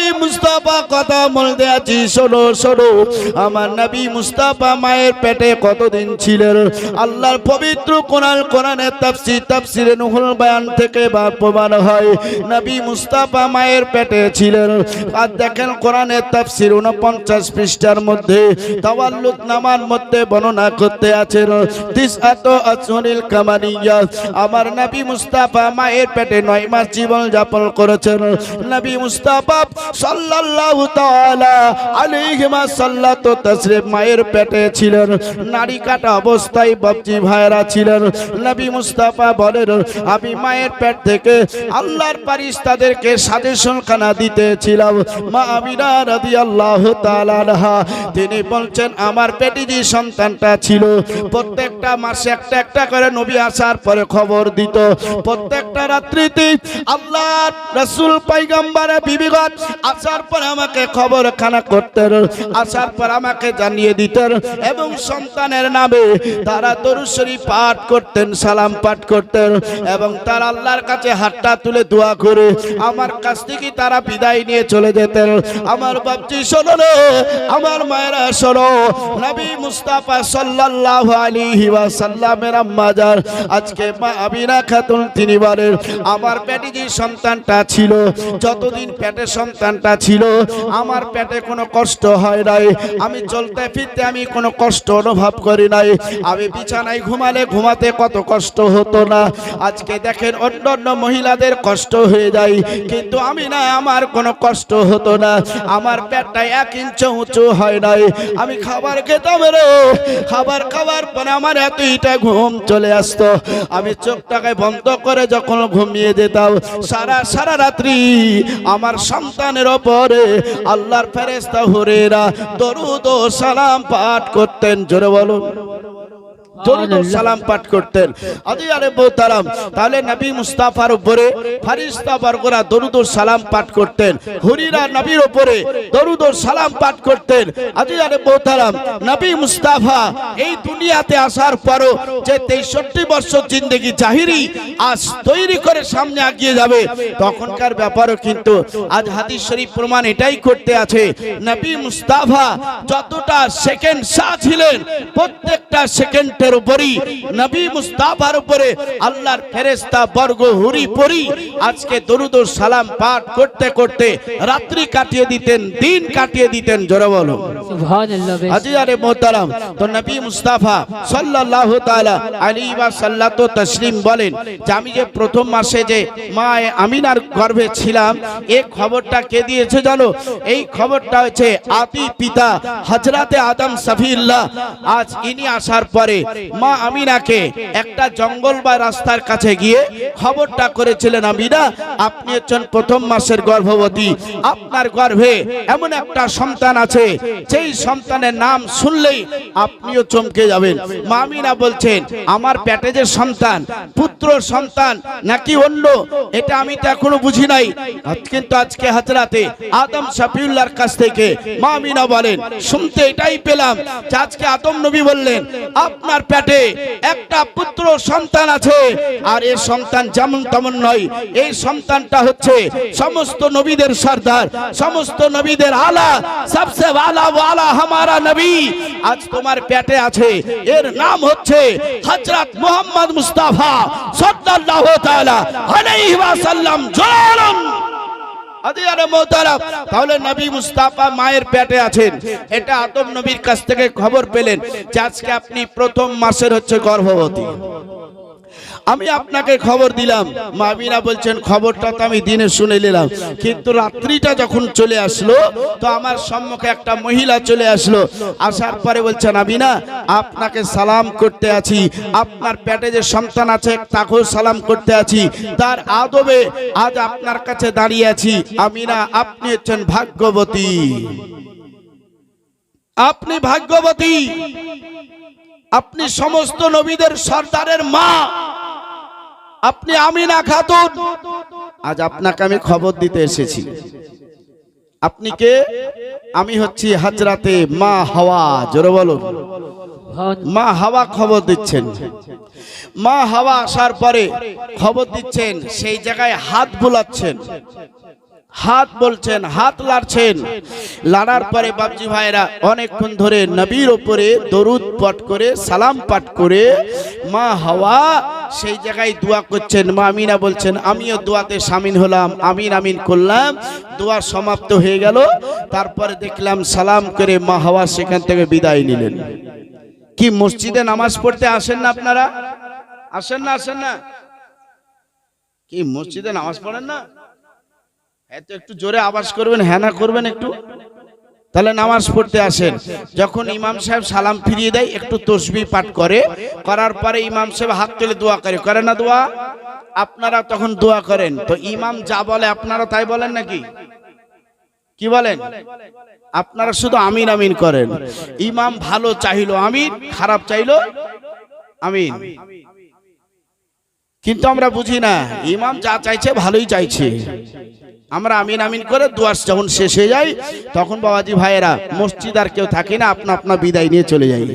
নবী মুস্তাফা কথা বলতে আছি, শোনো শোনো। আমার নবী মুস্তাফা মায়ের পেটে কতদিন ছিলেন? আল্লাহর পবিত্র কোরআনের তাফসীরে নুহুল বায়ান থেকে প্রমাণ হয় নবী মুস্তাফা মায়ের পেটে ছিলেন। আর দেখেন কোরআনের তাফসীর 49 পৃষ্ঠার মধ্যে তাওয়াল্লুদ নামার মধ্যে বর্ণনা করতে আছেন তিসআতু আশহুরিল কামারিয়া। আমার নবী মুস্তাফা মায়ের পেটে 9 মাস জীবন যাপন করেছেন। নবী মুস্তাফা সাল্লাল্লাহু তাআলা আলাইহি ওয়াসাল্লাতু তাসরিফ মায়ের পেটে ছিলেন, নারী কাটা অবস্থায় বাপজি ভাইরা ছিলেন। নবী মুস্তাফা বলেন, আমি মায়ের পেট থেকে আল্লাহর ফেরেশতাদেরকে সাজেশন খানা দিতেছিলাম। মা আমিনা রাদিয়াল্লাহু তাআলা আনহা তিনি বলছেন, আমার পেটে যে সন্তানটা ছিল প্রত্যেকটা মাসে একটা একটা করে নবী আসার পরে খবর দিত। প্রত্যেকটা রাত্রিতে আল্লাহর রাসূল পয়গম্বরে বিবিগণ আসার পর আমাকে খবর খানা করতেন, আসার পর আমাকে জানিয়ে দিতেন এবং সন্তানের নামে তারা দরুদ শরীফ পাঠ করতেন, সালাম পাঠ করতেন এবং তার আল্লাহর কাছে হাতটা তুলে দোয়া করে আমার কাছ থেকে তারা বিদায় নিয়ে চলে যেতেন। আমার বাপজি শোনো, আমার মায়েরা শোনো, নবী মুস্তাফা সাল্লাল্লাহু আলাইহি ওয়াসাল্লামের আম্মা জান আজকে মা আমিনা খাতুন তিনি বলেন, আমার পেটে যে সন্তানটা ছিল, যতদিন পেটে সন্তানটা ছিল আমার পেটে কোনো কষ্ট হয় নাই, আমি চলতে ফিরতে আমি কোনো কষ্ট অনুভব করি নাই, আমি বিছানায় ঘুমাতে কত কষ্ট হতো না। আজকে দেখেন অন্যান্য মহিলাদের কষ্ট হয়ে যায়, কিন্তু আমি না, আমার কোনো কষ্ট হতো না, আমার পেটটা 1 ইঞ্চি উঁচু হয় নাই। আমি খাবার খেতাম রে, খাবার খাওয়ার পরে আমার এতটা ঘুম চলে আসতো, আমি চোখটাকে বন্ধ করে যখন ঘুমিয়ে যেতাম সারা রাত্রি আমার সন্তানের উপরে আল্লাহর ফেরেশতা হুরেরা দরুদ ও সালাম পাঠ করতেন। জোরে বলো, দরুদ ও সালাম পাঠ করতেন। আদিয়ারে মোহতারাম, তাহলে নবী মুস্তাফার উপরে ফেরেশতা বর্গরা দরুদ ও সালাম পাঠ করতেন, হুরিরা নবীর উপরে দরুদ ও সালাম পাঠ করতেন। আদিয়ারে মোহতারাম, নবী মুস্তাফা এই দুনিয়াতে আসার পরও যে 63 বছর জিন্দেগি জাহিরি আজ তৈরি করে সামনে এগিয়ে যাবে, তখনকার ব্যাপারও কিন্তু আজ হাদিস শরীফ প্রমাণ এটাই করতে আছে। নবী মুস্তাফা যতটা সেকেন্ড শাহ ছিলেন, প্রত্যেকটা সেকেন্ড উপরই নবী মুস্তাফার উপরে আল্লাহর ফেরেশতা বর্গ হুরি পরি আজকে দরুদ ও সালাম পাঠ করতে করতে রাত্রি কাটিয়ে দিতেন, দিন কাটিয়ে দিতেন। জোরে বলো সুবহানাল্লাহ। আজিয়ারে মোহতারাম, তো নবী মুস্তাফা সাল্লাল্লাহু তাআলা আলাইহি ওয়াসাল্লাম তাসলিম বলেন যে আমি যে প্রথম মাসে যে মা আমিনার গর্ভে ছিলাম, এই খবরটা কে দিয়েছে জানো? এই খবরটা হচ্ছে আদি পিতা হযরতে আদম সফিউল্লাহ। আজ ইনি আসার পরে মা আমিনাকে একটা জঙ্গল বা রাস্তার কাছে গিয়ে খবরটা করেছিলেন, আমিনা আপনি হচ্ছেন প্রথম মাসের গর্ভবতী, আপনার গর্ভে এমন একটা সন্তান আছে যেই সন্তানের নাম শুনলেই আপনিও চমকে যাবেন। মা আমিনা বলছেন, আমার পেটে যে সন্তান পুত্র সন্তান নাকি অন্য, এটা আমি তো এখনো বুঝি নাই, কিন্তু আজকে হযরতে আদম শফিউল্লাহর কাছ থেকে মা আমিনা বলেন শুনতে এটাই পেলাম যে আজকে আদম নবী বললেন আপনার পেটে একটা পুত্র সন্তান আছে, আর এই সন্তান যেমন তেমন নয়, এই সন্তানটা হচ্ছে সমস্ত নবীদের সরদার, সমস্ত নবীদের আলা, সবসে আলা ওয়ালা হামারা নবী আজ তোমার পেটে আছে, এর নাম হচ্ছে হযরত মুহাম্মদ মুস্তাফা সাল্লাল্লাহু তাআলা আলাইহি ওয়াসাল্লাম। জলালুন আদিয়ারে মোহতারাম, তাহলে নবী মুস্তাফা মায়ের পেটে আছেন, এটা আদম নবীর কাছ থেকে খবর পেলেন যে আজকে আপনি প্রথম মাসের হচ্ছে গর্ভবতী। আমি আপনাকে খবর দিলাম, মা আমিনা বলছেন খবরটা তো আমি দিনে শুনে নিলাম, কিন্তু রাত্রিটা যখন চলে আসলো তো আমার সম্মুখে একটা মহিলা চলে আসলো, আসার পরে বলছেন আমিনা আপনাকে সালাম করতে আছি, আপনার পেটে যে সন্তান আছে তাকেও সালাম করতে আছি, তার আদবে আজ আপনার কাছে দাঁড়িয়ে আছি। আমিনা আপনি হচ্ছেন ভাগ্যবতী, আপনি ভাগ্যবতী, আপনি সমস্ত নবীদের সরদারের মা, আপনি আমিনা খাতুন। আজ আপনাকে আমি খবর দিতে এসেছি। আপনি কে? আমি হচ্ছি হযরতে মা হাওয়া। জোরে বলো, মা হাওয়া খবর দিচ্ছেন। মা হাওয়া আসার পরে খবর দিচ্ছেন, সেই জায়গায় হাত বুলাচ্ছেন, হাত বলছেন, হাত লাড়ছেন। লাড়ার পরে বাবজি ভাইরা অনেকক্ষণ ধরে নবীর উপরে দরুদ পাঠ করে সালাম পাঠ করে মা হাওয়া সেই জায়গায় দোয়া করছেন। মা আমিনা বলছেন আমিও দোয়াতে শামিল হলাম, আমিন আমিন করলাম। দোয়া সমাপ্ত হয়ে গেল। তারপরে দেখলাম সালাম করে মা হাওয়া সেখান থেকে বিদায় নিলেন। কি মসজিদে নামাজ পড়তে আসেন না আপনারা? আসেন না? আসেন না? কি মসজিদে নামাজ পড়েন না? এত একটু জোরে আওয়াজ করবেন, হ্যাঁ না করবেন একটু, তাহলে নামাজ পড়তে আসেন। যখন ইমাম সাহেব সালাম ফিরিয়ে দেয় একটু তাসবিহ পাঠ করে, করার পরে ইমাম সাহেব হাত তুলে দোয়া করে না দোয়া? আপনারা তখন দোয়া করেন। তো ইমাম যা বলে আপনারা তাই বলেন নাকি? কি বলেন? আপনারা শুধু আমিন আমিন করেন। ইমাম ভালো চাইলো আমিন, খারাপ চাইলো আমিন। কিন্তু আমরা বুঝি না, ইমাম যা চাইছে ভালোই চাইছে। আমরা আমিন আমিন করে দোয়া যখন শেষ হয়ে যায় তখন বাবাজি ভাইয়েরা মসজিদ আর কেউ থাকে না, আপনা আপনা বিদায় নিয়ে চলে যায়।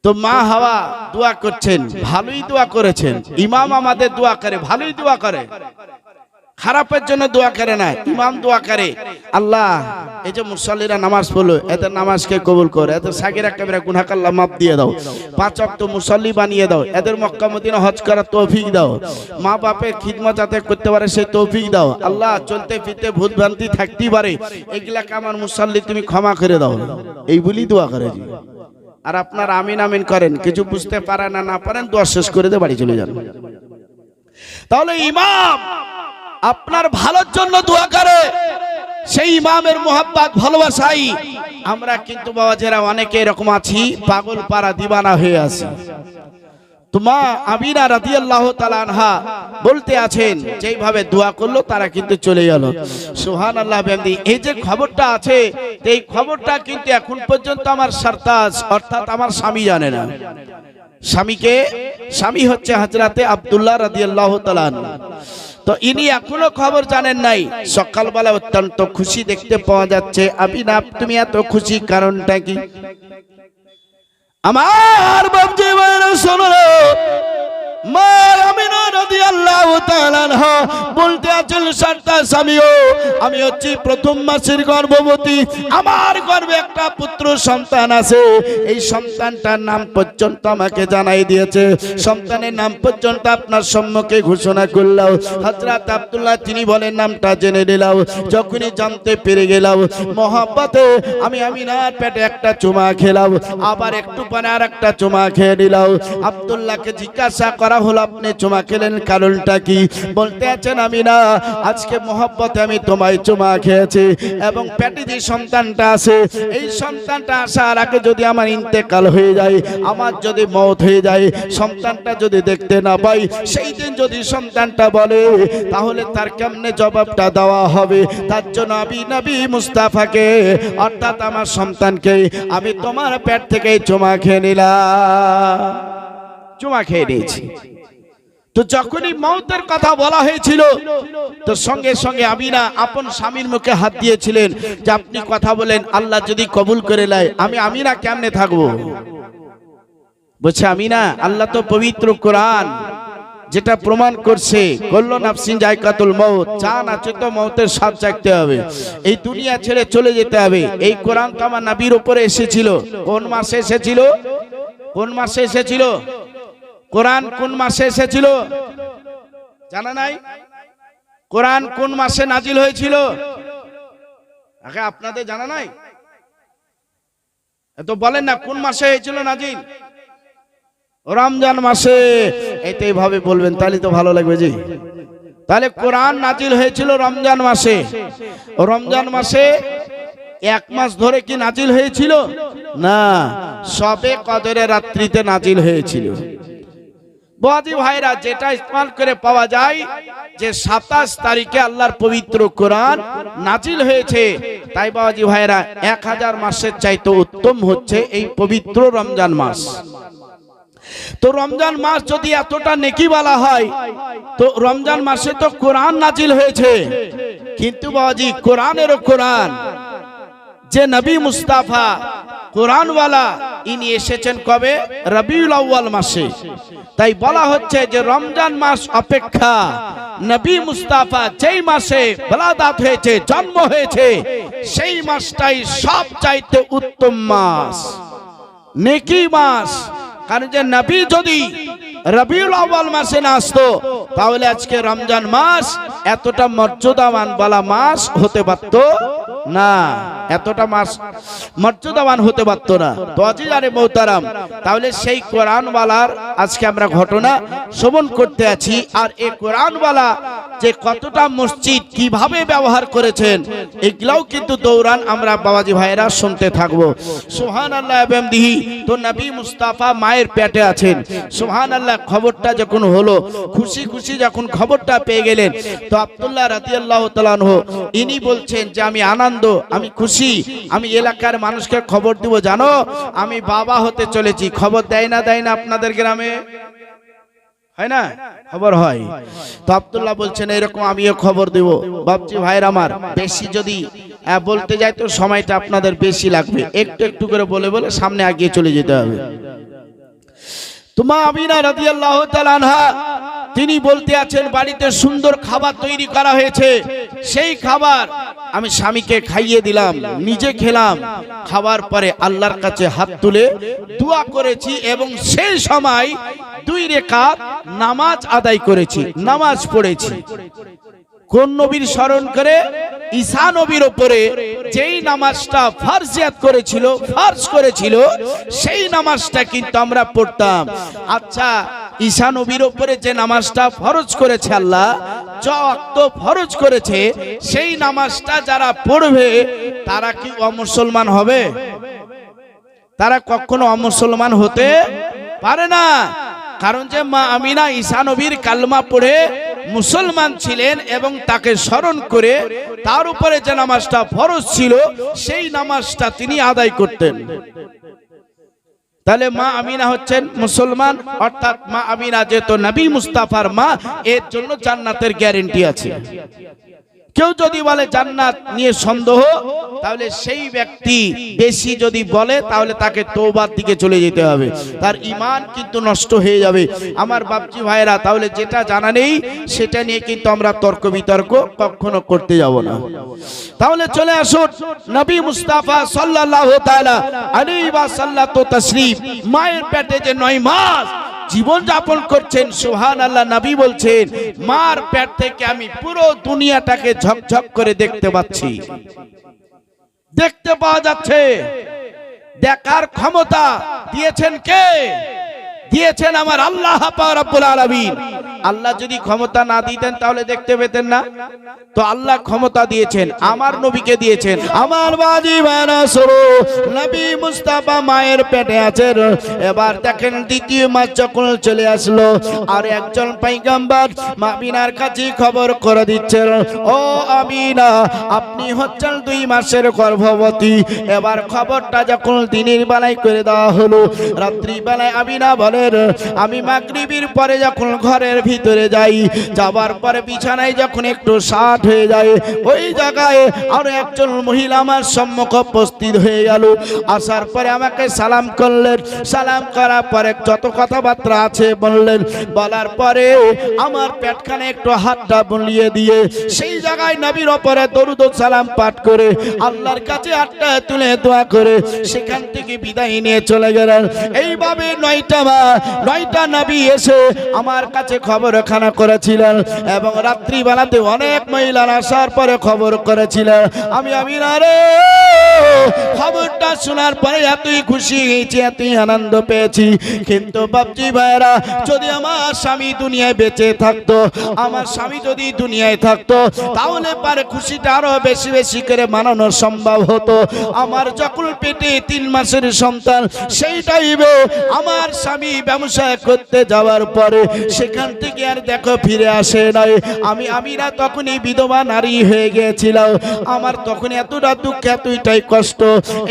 তো মা হাওয়া দোয়া করছেন, ভালোই দোয়া করেছেন। ইমাম আমাদের দোয়া করে, ভালোই দোয়া করে, খারাপের জন্য দোয়া করে না। ইমাম দোয়া করে আল্লাহ এই যে মুসল্লিরা নামাজ পড়লো এদের নামাজকে কবুল করে, এদের সাগিরা কাবিরা গুনাহ আল্লাহ মাফ দিয়ে দাও, 5 ওয়াক্ত মুসল্লি বানিয়ে দাও, এদের মক্কা মদিনা হজ করার তৌফিক দাও, মা বাপের খিদমত যাতে করতে পারে সেই তৌফিক দাও। আল্লাহ চলতে ফিরতে ভূত ভ্রান্তি থাকতেই পারে, এগুলাকে আমার মুসল্লি তুমি ক্ষমা করে দাও, এই বলি দোয়া করে। আর আপনার আমিন আমিন করেন, কিছু বুঝতে পারেন না, না পারেন দোয়া শেষ করে দিয়ে বাড়ি চলে যান। তাহলে ইমাম আপনার ভালোর জন্য দোয়া করে, সেই ইমামের মোহাব্বত ভালোবাসাই আমরা কিন্তু বাবাজেরা অনেকে এরকম আছি, পাগল পাড়া দিবানা হয়ে আছি। তো মা আমিনা রাদিয়াল্লাহু তাআলা আনহা বলতে আছেন যেইভাবে দোয়া করলো তারা কিন্তু চলে গেল। সুবহানাল্লাহ বিহামদি। এই যে খবরটা আছে, এই খবরটা কিন্তু এখন পর্যন্ত আমার সরতাজ অর্থাৎ আমার স্বামী জানে না। স্বামীকে, স্বামী হচ্ছে হযরতে আব্দুল্লাহ রাদিয়াল্লাহু তাআলা। তো ইনি এখনো খবর জানেন নাই। সকালবেলা অত্যন্ত খুশি দেখতে পাওয়া যাচ্ছে। আমিনা তুমি এত খুশি কারণটা কি? আমার বাবজি ভাইরা শোনো, মা আমিনা রাদিয়াল্লাহু তাআলা আনহা বলতে আছেন সরতাজ স্বামীও আমি হচ্ছি প্রথম মাসের গর্ভবতী, আমার গর্ভে একটা পুত্র সন্তান আছে, এই সন্তানটার নাম পর্যন্ত আমাকে জানাই দিয়েছে, সন্তানের নাম পর্যন্ত আপনার সম্মুখে ঘোষণা করলাম। হযরত আব্দুল্লাহ তিনি বলেন নামটা জেনে নিলাম। যখনই জানতে পেরে গেলাম মহব্বতে আমি আমিনার পেটে একটা চুমা খেলাম, আবার একটু পরে আর একটা চুমা খেয়ে নিলাম। আব্দুল্লাহকে জিজ্ঞাসা করা হলো আপনি চুমা খেলেন কারণটা কি? বলতে আছেন আমিনা আজকে মহব্বতে আমি তোমায় চুমা খেয়েছি এবং পেটে যে সন্তানটা আছে এই সন্তানটা আসার আগে যদি আমার ইন্তেকাল হয়ে যায়, আমার যদি মওত হয়ে যায়, সন্তানটা যদি দেখতে না পাই, সেই দিন যদি সন্তানটা বলে তাহলে তার কেমনে জবাবটা দেওয়া হবে? তার জন্য আমি নবী মুস্তাফাকে অর্থাৎ আমার সন্তানকে আমি তোমার পেট থেকে চুমা খেয়ে নিলাম, চুমা খেয়ে নিয়েছি। তো যখনই মওতের কথা বলা হয়েছিল তো সঙ্গে সঙ্গে আমিনা আপন স্বামীর মুখে হাত দিয়েছিলেন যে আপনি কথা বলেন, আল্লাহ যদি কবুল করে নেয় আমি আমিনা কেমনে থাকবো? বলছে আমিনা আল্লাহ তো পবিত্র কোরআন যেটা প্রমাণ করছে কুল্লু নাফসিন যায়কাতুল মউত, জান আছে তো মওতের স্বাদ চাখতে হবে, এই দুনিয়া ছেড়ে চলে যেতে হবে। এই কোরআন তো আমার নবীর উপরে এসেছিল। কোন মাসে এসেছিল? কোন মাসে এসেছিল? কোরআন কোন মাসে এসেছিল জানা নাই? কোরআন কোন মাসে নাজিল হয়েছিল আগে আপনাদের জানা নাই? এত বলেন না কোন মাসে হয়েছিল নাজিল? রমজান মাসে। এইভাবে বলবেন তাহলে তো ভালো লাগবে জি। তাহলে কোরআন নাজিল হয়েছিল রমজান মাসে। রমজান মাসে 1 মাস ধরে কি নাজিল হয়েছিল? না, সবে কদরের রাত্রিতে নাজিল হয়েছিল। বাজি ভাইরা যেটা ইস্তেমাল করে পাওয়া যায় যে 27 তারিখে আল্লাহর পবিত্র কোরআন নাজিল হয়েছে, তাই বাজি ভাইরা 1000 মাসের চাইতে উত্তম হচ্ছে এই পবিত্র রমজান মাস। তো রমজান মাস যদি এতটা নেকি বলা হয় তো রমজান মাসে তো কোরআন নাজিল হয়েছে, কিন্তু বাজি কোরআনেরও কোরআন যে নবী মুস্তাফা কোরআনওয়ালা ইনি এসেছেন কবে? রবিউল আউয়াল মাসে। তাই বলা হচ্ছে যে রমজান মাস অপেক্ষা নবী মুস্তাফা যেই মাসে ওলাদাত হয়েছে, জন্ম হয়েছে, সেই মাসটাই সবচাইতে উত্তম মাস, নেকি মাস। কারণ যে নবী যদি রবিউল আউয়াল মাসে না আসতো তাহলে আজকে রমজান মাস এতটা মর্যাদাবান বলা মাস হতে পারত না, এতটা মাস মর্যাদাবান হতে পারত না। তো আজিজানে মোহতারাম, তাহলে সেই কোরআনওয়ালার আজকে আমরা ঘটনা শ্রবণ করতে আছি। আর এই কোরআনওয়ালা যে কতটা মসজিদ কিভাবে ব্যবহার করেছেন এগুলাও কিন্তু দৌরান আমরা বাবাজি ভাইরা শুনতে থাকবো। সুবহানাল্লাহ বিহামদিহি। তো নবী মুস্তাফা মায়ের পেটে আছেন, সুবহানাল্লাহ। খবরটা যখন হলো, খুশি খুশি যখন খবরটা পেয়ে গেলেন, তো আব্দুল্লাহ রাদিয়াল্লাহু তাআলা আনহু ইনি বলছেন যে আমি আনন্দ, আমি খুশি, আমি এলাকার মানুষকে খবর দিব, জানো আমি বাবা হতে চলেছি। খবর দেয় না আপনাদের গ্রামে? হয় না? খবর হয়। তো আব্দুল্লাহ বলছেন এরকম আমিও খবর দেব। বাপজি ভাইরা আমার, বেশি যদি বলতে যাই তো সময়টা আপনাদের বেশি লাগবে, একটু একটু করে বলে বলে সামনে এগিয়ে চলে যেতে হবে। তো মা আমিনা রাদিয়াল্লাহু তাআলা আনহা তিনি বলতে আছেন বাড়িতে সুন্দর খাবার তৈরি করা হয়েছে, সেই খাবার আমি স্বামীকে খাইয়ে দিলাম, নিজে খেলাম। খাবার পরে আল্লাহর কাছে হাত তুলে দোয়া করেছি এবং সেই সময় 2 রাকাত নামাজ আদায় করেছি, নামাজ পড়েছি। কোন নবীর স্মরণ করে? ঈসা নবীর উপরে যেই নামাজটা ফরজিয়াত করেছিল, ফরজ করেছিল, সেই নামাজটা কিন্তু আমরা পড়তাম। আচ্ছা, ঈসা নবীর উপরে যে নামাজটা ফরজ করেছে আল্লাহ, যে ওয়াক্ত ফরজ করেছে, সেই নামাজটা যারা পড়বে তারা কি অমুসলমান হবে? তারা কখনো অমুসলমান হতে পারে না। কারণ যে মা আমিনা ঈসা নবীর কালমা পড়ে মুসলমান ছিলেন এবং তাকে স্মরণ করে তার উপরে যে নামাজটা ফরজ ছিল সেই নামাজটা তিনি আদায় করতেন। তাহলে মা আমিনা হচ্ছেন মুসলমান, অর্থাৎ মা আমিনা যেহেতু নবী মুস্তাফার মা, এর জন্য জান্নাতের গ্যারান্টি আছে। কেউ যদি বলে জান্নাত নিয়ে সন্দেহ, তাহলে সেই ব্যক্তি বেশি যদি বলে তাহলে তাকে তওবার দিকে চলে যেতে হবে, তার ঈমান কিন্তু নষ্ট হয়ে যাবে। আমার বাপজি ভাইরা, তাহলে যেটা জানা নেই সেটা নিয়ে কিন্তু আমরা তর্ক বিতর্ক কখনো করতে যাব না। তাহলে চলে আসুন নবী মুস্তাফা সাল্লাল্লাহু তাআলা আলাইহি ওয়াসাল্লাম তাশরীফ মায়ের পেটে যে 9 মাস জীবন যাপন করছেন, সুবহানাল্লাহ। নবী বলছেন মার পেট থেকে আমি পুরো দুনিয়াটাকে ঝকঝক করে দেখতে পাচ্ছি, দেখতে পাওয়া যাচ্ছে। দেখার ক্ষমতা দিয়েছেন কে? দিয়েছেন আমার আল্লাহ পাক রব্বুল আলামিন। আল্লাহ যদি ক্ষমতা না দিতেন তাহলে দেখতে পেতেন না। তো আল্লাহ ক্ষমতা দিয়েছেন, আমার নবীকে দিয়েছেন। আমার বাজি ভাইরা শুরু, নবী মুস্তাফা মায়ের পেটে আছেন। এবার দেখেন দ্বিতীয় মাস যখন চলে আসলো, আর একজন পয়গম্বর আমিনার কাছে খবর করে দিচ্ছেন, ও আমিনা আপনি হচ্ছেন 2 মাসের গর্ভবতী। এবার খবরটা যখন দিনের বেলায় করে দেওয়া হলো, রাত্রি বেলায় আমিনা বলেন আমি মাগরিবের পরে যখন ঘরের ভিতরে যাই, যাবার পরে বিছানায় যখন একটু সাট হয়ে যায়, ওই জায়গায় আরো একজন মহিলা আমার সম্মুখে উপস্থিত হয়ে গেল। আসার পরে আমাকে সালাম করলেন, সালাম করার পরে যত কথাবার্তা আছে বললেন, বলার পরে আমার পেটখানে একটু হাতটা বুলিয়ে দিয়ে সেই জায়গায় নবীর উপরে দরুদ ও সালাম পাঠ করে আল্লাহর কাছে হাতটা তুলে দোয়া করে সেখান থেকে বিদায় নিয়ে চলে গেলেন। এইভাবে 9টা নবী এসে আমার কাছে খবরখানা করেছিলেন এবং রাত্রিবেলাতে অনেক মহিলা আসার পরে খবর করেছিলেন। আমি আমিনা রে, খবরটা শোনার পরে এতই খুশি হয়েছি, এতই আনন্দ পেয়েছি। কিন্তু বাপজি ভাইরা, যদি আমার স্বামী দুনিয়ায় বেঁচে থাকতো, আমার স্বামী যদি দুনিয়ায় থাকতো, তাহলে পারে খুশিটা আরো বেশি বেশি করে মানানো সম্ভব হতো। আমার যখন পেটে 3 মাসের সন্তান, সেই টাইমে আমার স্বামী ব্যবসা করতে যাওয়ার পরে সেখান থেকে থেকে আর দেখো ফিরে আসে নাই। আমি আমিনা তখনই বিধবা নারী হয়ে গিয়েছিল। আমার তখন এতটা দুঃখ, এতটাই কষ্ট।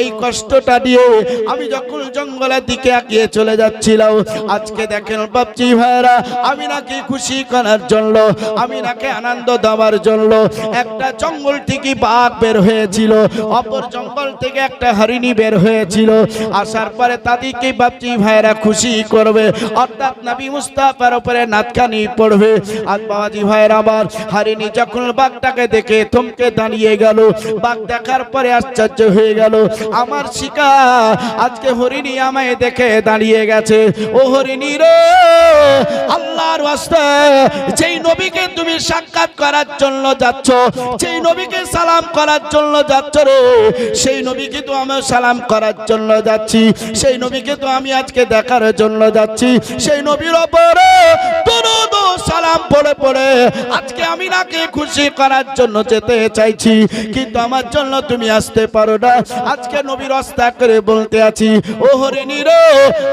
এই কষ্টটা দিয়ে আমি যখন জঙ্গলের দিকে এগিয়ে চলে যাচ্ছিলাম, আজকে দেখেন বাপজি ভাইরা, আমিনাকে খুশি করার জন্য, আমিনাকে আনন্দ দেওয়ার জন্য একটা জঙ্গল থেকে বাঘ বের হয়েছিল, অপর জঙ্গল থেকে একটা হরিণী বের হয়েছিল। আসার পরে তাদেরকে বাপজি ভাইরা খুশি করবে, অর্থাৎ নবী মুস্তাফার উপরে নাতখানি পড়বে। আর বাবাজি ভাইরা আমার, হরিণী যখন বাঘটাকে দেখে থমকে দাঁড়িয়ে গেল। বাঘ দেখার পরে আশ্চর্য হয়ে গেল, আমার শিকার আজকে হরিণী আমায় দেখে দাঁড়িয়ে গেছে। ও হরিণী রে, আল্লাহর ওয়াস্তে যেই নবীকে তুমি সাক্ষাৎ করার জন্য যাচ্ছ, যেই নবীকে সালাম করার জন্য যাচ্ছ রে, সেই নবীকে তো আমি সালাম করার জন্য যাচ্ছি, সেই নবীকে তো আমি আজকে দেখার জন্য যাচ্ছি। সেই নবীর উপরে দরুদ ও সালাম পড়ে পড়ে আজকে আমি নাকে খুশি করার জন্য যেতে চাইছি, কিন্তু আমার জন্য তুমি আসতে পারো না। আজকে নবীর ওয়াস্তে করে বলতে আছি, ও হরিণী রে,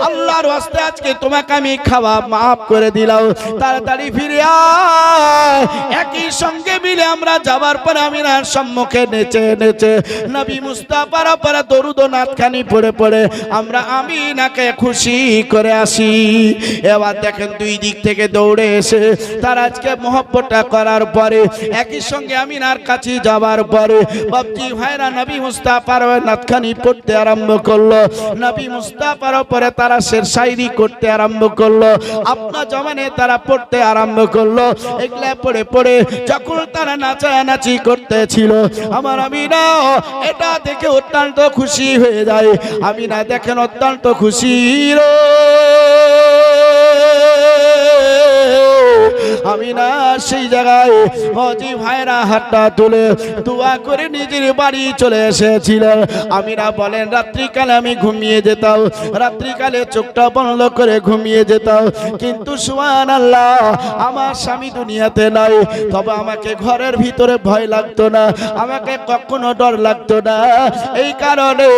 আল্লাহর ওয়াস্তে আজকে তোমাকে আমি খাওয়া মাফ করে দিলাম, তাড়াতাড়ি ফিরে আয়। একই সঙ্গে মিলে আমরা যাবার পরে আমিনার সম্মুখে নেচে নেচে নবী মুস্তাফার উপরে দরুদ ও নাতখানি পড়ে পড়ে আমরা আমিনাকে খুশি করে আসি। এবার দেখেন দুই দিক থেকে দৌড়ে এসে তারা আজকে মহব্বতটা করার পরে একই সঙ্গে আমিনার কাছে যাবার পরে বাপজি ভাইরা নবী মুস্তাফার নাতখানি পড়তে আরম্ভ করলো। নবী মুস্তাফার উপরে তারা শের শায়রি করতে আরম্ভ করলো, আপনা জমানে তারা পড়তে আরম্ভ করলো। এগুলা পড়ে পড়ে যখন তারা নাচানাচি করতেছিল, আমার আমিনা এটা দেখে অত্যন্ত খুশি হয়ে যায়। আমিনা দেখেন অত্যন্ত খুশি রে, আমিনা সেই জায়গায় হজি ভাইরা হাতটা তুলে দোয়া করে নিজের বাড়ি চলে এসেছিলেন। আমিনা বলেন, রাত্রিকালে আমি ঘুমিয়ে যেতাম, রাত্রিকালে চোখটা বন্ধ করে ঘুমিয়ে যেতাম, কিন্তু সুবহানাল্লাহ আমার স্বামী দুনিয়াতে নাই, তবে আমাকে ঘরের ভিতরে ভয় লাগতো না, আমাকে কখনো ডর লাগতো না। এই কারণে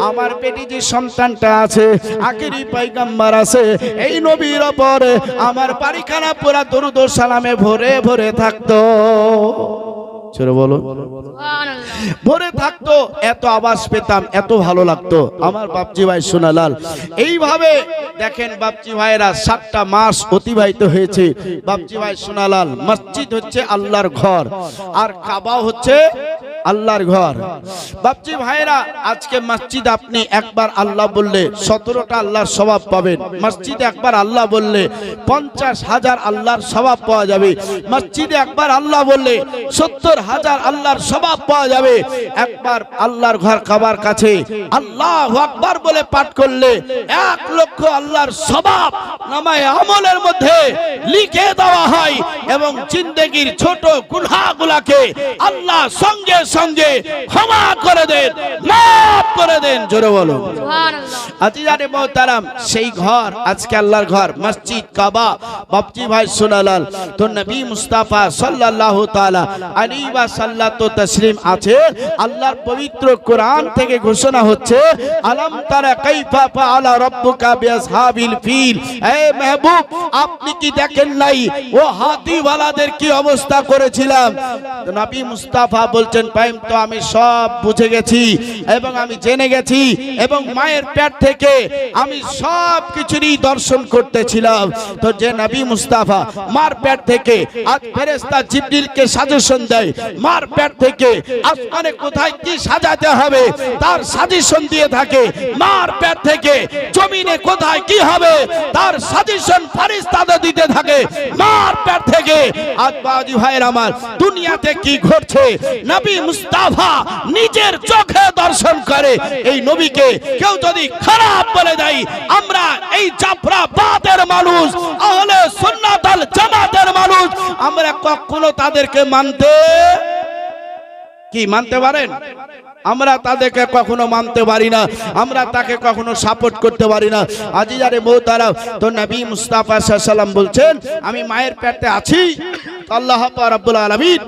আমার পেটে যে সন্তানটা আছে, আখেরি পয়গম্বর আছে, এই নবীর উপরে আমার বাড়িখানা পুরা দরুদ ও সালামে ভরে ভরে থাকতো। ছেড়ে বলো, ভরে থাকতো। এত আওয়াজ পেতাম, এত ভালো লাগতো আমার বাপজি ভাই সোনালাল। এইভাবে দেখেন বাপজি ভাইরা 7টা মাস অতিবাহিত হয়েছে। বাপজি ভাই সোনালাল, মসজিদ হচ্ছে আল্লাহর ঘর, আর কাবা হচ্ছে আল্লাহর ঘর। বাপজি ভাইরা, আজকে মসজিদ আপনি একবার আল্লাহ বললে 17টা আল্লাহর সওয়াব পাবেন। মসজিদে একবার আল্লাহ বললে 50,000 আল্লাহর সওয়াব পাওয়া যাবে। মসজিদে একবার আল্লাহ বললে 70,000 আল্লাহর সওয়াব পাওয়া যাবে। একবার আল্লাহর ঘর কাবার কাছে আল্লাহু আকবার বলে পাঠ করলে 1 লক্ষ আল্লাহর সওয়াব নামায়ে আমলের মধ্যে লিখে দেওয়া হয়, এবং জিন্দেগীর ছোট গুনাহগুলোকে আল্লাহ সঙ্গে সঙ্গে ক্ষমা করে দেন, মাফ করে দেন। জোরে বলো সুবহানাল্লাহ। আজিজানে মোহতারাম, সেই ঘর আজকে আল্লাহর ঘর, মসজিদ কাবা। বাপজি ভাই সোনালাল, তো নবী মুস্তাফা সাল্লাল্লাহু তাআলা আলাইহি ওয়া সাল্লাতু তাসলিম আছে। আল্লাহর পবিত্র কোরআন থেকে ঘোষণা হচ্ছে, আলাম তারা কাইফা ফাআলা রাব্বুকা বিআসহাবিল ফিল। হে মাহবুব, আপনি কি দেখেন নাই ও হাতিওয়ালাদের কি অবস্থা করেছিলাম? নবী মুস্তাফা বলছেন, তো আমি সব বুঝে গেছি এবং আমি জেনে গেছি, এবং মায়ের পেট থেকে আমি সব কিছুরই দর্শন করতেছিলাম। তো যে নবী মুস্তাফা মার পেট থেকে আজ ফেরেশতা জিবরিলকে সাজেশন দেয়, মার পেট থেকে আসমানে কোথায় কি সাজাতে হবে তার সাজেশন দিয়ে থাকে, মার পেট থেকে জমিনে কোথায় কি হবে তার সাজেশন ফেরেশতাদের দিতে থাকে, মার পেট থেকে আজ বাজি ভাইয়ের আমার দুনিয়াতে কি ঘটছে নবী মুস্তাফা নিজের চোখে দর্শন করে। এই নবীকে কেউ যদি খারাপ বলে দেয়, আমরা এই জাফরাবাদের মানুষ, আহলে সুন্নাত আল জামাতের মানুষ, আমরা কখনো তাদেরকে মানতে পারেন? আমরা তাদেরকে কখনো মানতে পারি না, আমরা তাকে কখনো সাপোর্ট করতে পারি না। আজিজারে মোহতারাম, তো নবী মুস্তাফা সাল্লাল্লাহু আলাইহি ওয়াসাল্লাম বলছেন, আমি মায়ের পেটে আছি, আল্লাহ রাব্বুল আলামিন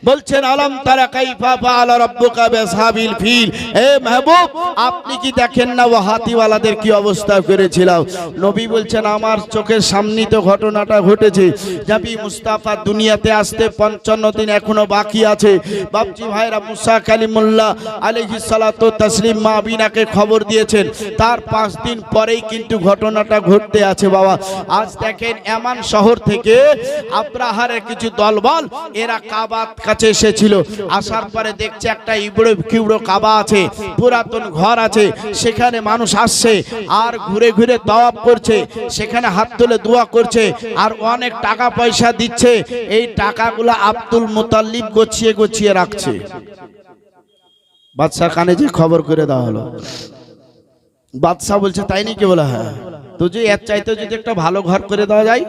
বলছেন আলম তারা কাইফা ফাআলা রাব্বুকা বিআসহাবিল ফিল, হে মাহবুব আপনি কি দেখেন না ও হাতিওয়ালাদের কি অবস্থা করেছিল? নবী বলছেন আমার চোখের সামনেই তো ঘটনাটা ঘটেছে। নবী মুস্তাফা দুনিয়াতে আসতে 55 দিন এখনো বাকি আছে। বাপজি ভাইরা, মুসা কালিমুল্লাহ আলাইহিস সালাতু তাসলিম মা আমিনাকে খবর দিয়েছেন, তার 5 দিন পরেই কিন্তু ঘটনাটা ঘটতে আছে বাবা। আজ দেখেন এমান শহর থেকে আব্রাহারের কিছু দলবল এরা কাবার কাছে এসেছিল। আসার পরে দেখছে একটা ইবড়ো কিবড়ো কাবা আছে, পুরাতন ঘর আছে, সেখানে মানুষ আসছে আর ঘুরে ঘুরে তাওয়াফ করছে, সেখানে হাত তুলে দোয়া করছে আর অনেক টাকা পয়সা দিচ্ছে। এই টাকাগুলো আব্দুল মুতাল্লিব গুছিয়ে গুছিয়ে রাখছে। বাদশার কানে যে খবর করে দেওয়া হলো, বাদশা বলছে তাই নাকি? বলে হ্যাঁ। তো যে এর চাইতে যদি একটা ভালো ঘর করে দেওয়া যায়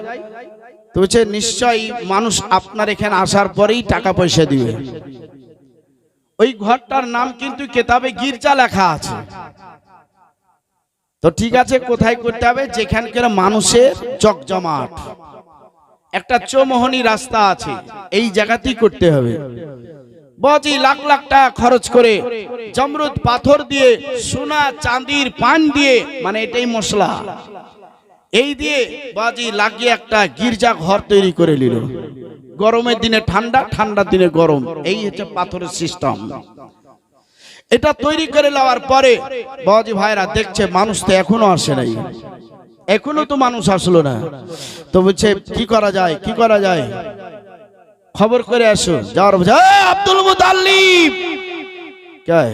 তো বলছে নিশ্চয়ই মানুষ আপনার এখানে আসার পরেই টাকা পয়সা দিবে। ওই ঘরটার নাম কিন্তু কিতাবে গির্জা লেখা আছে। তো ঠিক আছে, কোথায় করতে হবে? যেখানকার মানুষের জমজমাট, একটা চৌমোহনী রাস্তা আছে, এই জায়গাতেই করতে হবে। বাজি লাখ লাখ টাকা খরচ করে জমরুদ পাথর দিয়ে, সোনা চাঁদির পান দিয়ে, মানে এটাই মশলা, এই দিয়ে বাজি লাগিয়ে একটা গির্জা ঘর তৈরি করে নিল। গরমের দিনে ঠান্ডা, ঠান্ডার দিনে গরম, এই হচ্ছে পাথরের সিস্টেম। এটা তৈরি করে নেওয়ার পরে বাজি ভাইরা দেখছে মানুষ তো এখনো আসে নাই, এখনো তো মানুষ আসলো না। তো বলছে কি করা যায়, কি করা যায়, খবর করে আসো। যাওয়ার বলছে আব্দুল মুতাল্লিব क्या है?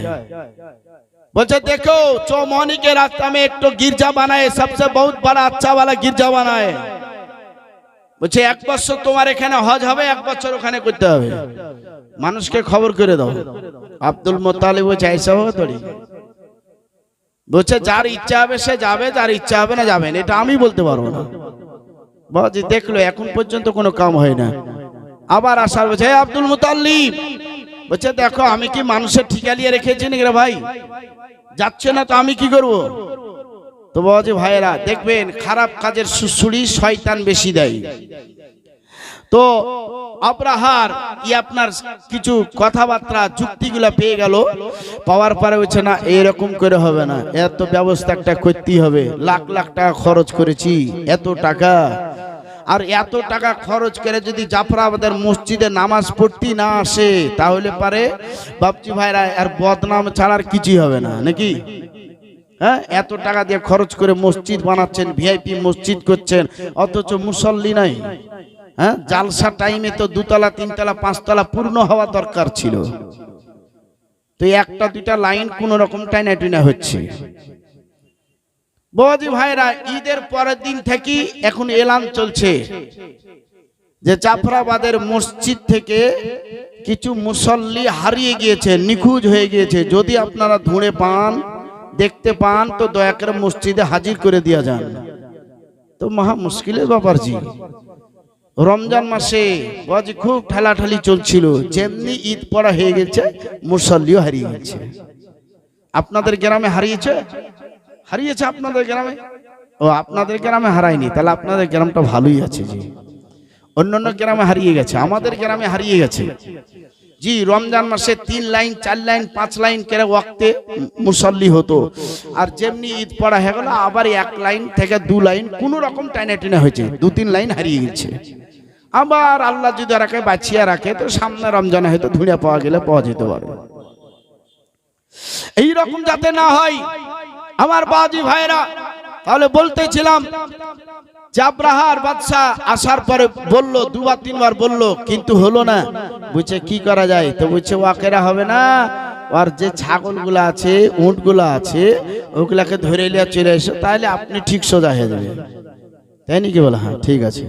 बोलते देखो चौमोहनी के रास्ता में एक तो गिरजा बनाए, सबसे बहुत बड़ा अच्छा वाला गिरजा बनाए। বলছে 1 বছর তোমার এখানে হজ হবে, 1 বছর ওখানে করতে হবে। মানুষকে খবর করে দাও। আব্দুল মুতালিব বলছে ऐसा হবে তোরি? বলছে যার ইচ্ছা হবে সে যাবে, যার ইচ্ছা হবে না যাবেন, এটা আমি বলতে পারবো না। বাজি দেখলো এখন পর্যন্ত কোনো কাম হয় না। আবার আসার বলছে আব্দুল মুতাল্লিব, বলছে দেখো আমি কি মানুষের ঠিকা নিয়ে রেখেছি নাকি রে ভাই, যাচ্ছে না তো আমি কি করব? তো বাজি ভাইরা দেখবেন খারাপ কাজের সুসুড়ি শয়তান বেশি দেয়। তো আব্রাহার আপনার কিছু কথাবার্তা যুক্তিগুলা পেয়ে গেল, পাওয়ার পরে বলছে না এরকম করে হবে না, এত ব্যবস্থা একটা করতেই হবে। লাখ লাখ টাকা খরচ করেছি, এত টাকা, আর এত টাকা খরচ করে যদি জাফরাবাদের মসজিদে নামাজ পড়তে না আসে তাহলে পারে বাপজি ভাইরা আর বদনাম ছাড়ার কিছুই হবে না নাকি? হ্যাঁ, এত টাকা দিয়ে খরচ করে মসজিদ বানাচ্ছেন, ভিআইপি মসজিদ করছেন, অথচ মুসল্লি নাই। হ্যাঁ, জালসা টাইমে তো 2 তলা 3 তলা 5 তলা পূর্ণ হওয়া দরকার ছিল। তো একটা দুইটা লাইন কোন রকম টাইনা টুইনা হচ্ছে। বাবাজি ভাইরা ঈদের পরের দিন থেকে এখন এলান চলছে যে জাফরাবাদের মসজিদ থেকে কিছু মুসল্লি হারিয়ে গিয়েছে, নিখোঁজ হয়ে গিয়েছে। যদি আপনারা ধুঁড়ে পান, দেখতে পান তো দয়া করে মসজিদে হাজির করে দিয়া যান। তো মহা মুশকিলের ব্যাপার জি। রমজান মাসে বাবাজি খুব ঠেলাঠালি চলছিল, যেমনি ঈদ পড়া হয়ে গেছে মুসল্লিও হারিয়ে গেছে। আপনাদের গ্রামে হারিয়েছে? হারিয়েছে আপনাদের গ্রামে? ও আপনাদের গ্রামে হারায়নি, তাহলে আপনাদের গ্রামটা ভালোই আছে জি। অন্যান্য গ্রামে হারিয়ে গেছে, আমাদের গ্রামে হারিয়ে গেছে জি। রমজান মাসে 3 লাইন 4 লাইন 5 লাইন করে ওয়াক্তে মুসল্লি হতো, আর যেমনি ঈদ পড়া হয়ে গেল আবার 1 লাইন থেকে 2 লাইন কোন রকম টাইনা টেনে হয়েছে, 2-3 লাইন হারিয়ে গেছে। আবার আল্লাহ যদি রাখে বাঁচিয়ে রাখে তো সামনে রমজানে হয়তো ধুঁড়ে পাওয়া গেলে পাওয়া যেতে পারে। এইরকম যাতে না হয় আমার বাজি ভাইরা, তাহলে বলতেছিলাম জাবরাহার বাদশা আসার পরে বলল, 2-3 বার বলল কিন্তু হলো না। বুঝছে কি করা যায়? তো বুঝছে ওয়াকেরা হবে না, আর যে ছাগলগুলো আছে উটগুলো আছে ওগুলাকে ধরে নিয়ে চলে এসো, তাহলে আপনি ঠিক সোজা হয়ে যাবে। তাই নাকি? বলে হ্যাঁ ঠিক আছে।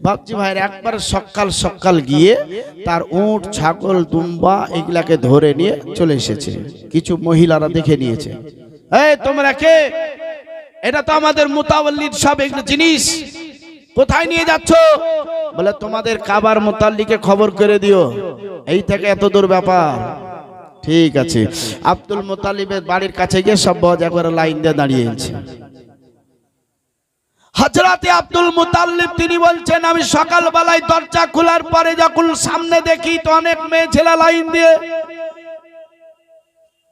বাপজি ভাইয়ের একবার সকাল সকাল গিয়ে তার উট ছাগল দুম্বা এগুলাকে ধরে নিয়ে চলে এসেছে। কিছু মহিলারা দেখে নিয়েছে, এই তোমরা কে? এটা তো আমাদের মুতাওয়াল্লিদ সব এগুলো জিনিস, কোথায় নিয়ে যাচ্ছ? বলে তোমাদের কাবার মুতাল্লিকে খবর করে দিও, এই থেকে এত দূর ব্যাপার। ঠিক আছে। আব্দুল মুতালিবের বাড়ির কাছে গিয়ে সব একবার লাইন দিয়ে দাঁড়িয়ে আছে। হযরতে আব্দুল মুতাল্লিব তিনি বলছেন আমি সকালবেলায় দরজা খোলার পরে যখন সামনে দেখি তো অনেক মেয়ে ছেলে লাইন দিয়ে,